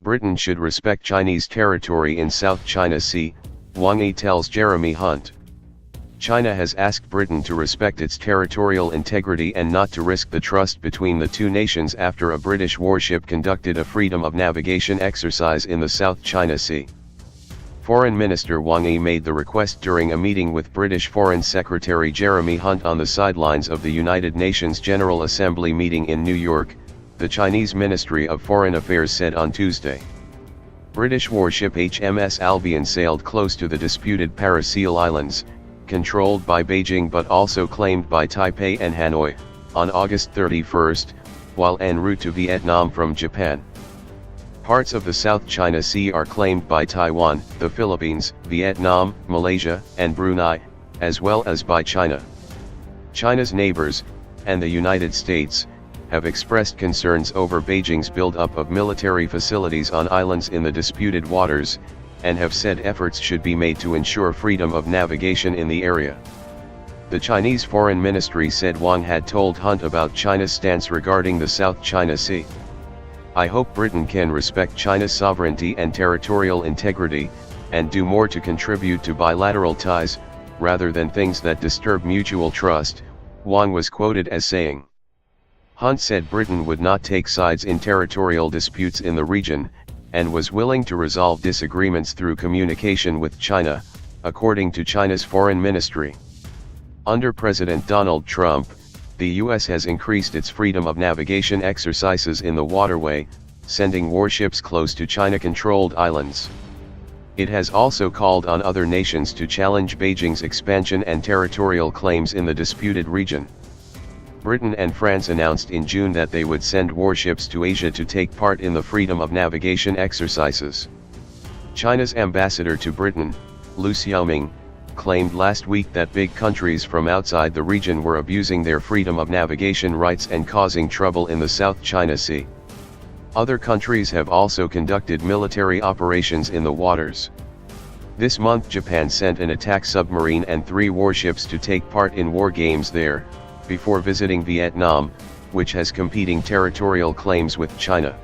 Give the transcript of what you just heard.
Britain should respect Chinese territory in South China Sea, Wang Yi tells Jeremy Hunt. China has asked Britain to respect its territorial integrity and not to risk the trust between the two nations after a British warship conducted a freedom of navigation exercise in the South China Sea. Foreign Minister Wang Yi made the request during a meeting with British Foreign Secretary Jeremy Hunt on the sidelines of the United Nations General Assembly meeting in New York, the Chinese Ministry of Foreign Affairs said on Tuesday. British warship HMS Albion sailed close to the disputed Parasil Islands, controlled by Beijing but also claimed by Taipei and Hanoi, on August 31, while en route to Vietnam from Japan. Parts of the South China Sea are claimed by Taiwan, the Philippines, Vietnam, Malaysia, and Brunei, as well as by China. China's neighbors, and the United States, have expressed concerns over Beijing's build-up of military facilities on islands in the disputed waters, and have said efforts should be made to ensure freedom of navigation in the area. The Chinese Foreign Ministry said Wang had told Hunt about China's stance regarding the South China Sea. "I hope Britain can respect China's sovereignty and territorial integrity, and do more to contribute to bilateral ties, rather than things that disturb mutual trust," Wang was quoted as saying. Hunt said Britain would not take sides in territorial disputes in the region, and was willing to resolve disagreements through communication with China, according to China's foreign ministry. Under President Donald Trump, the U.S. has increased its freedom of navigation exercises in the waterway, sending warships close to China-controlled islands. It has also called on other nations to challenge Beijing's expansion and territorial claims in the disputed region. Britain and France announced in June that they would send warships to Asia to take part in the freedom of navigation exercises. China's ambassador to Britain, Lu Xiaoming, claimed last week that big countries from outside the region were abusing their freedom of navigation rights and causing trouble in the South China Sea. Other countries have also conducted military operations in the waters. This month Japan sent an attack submarine and 3 warships to take part in war games there, before visiting Vietnam, which has competing territorial claims with China.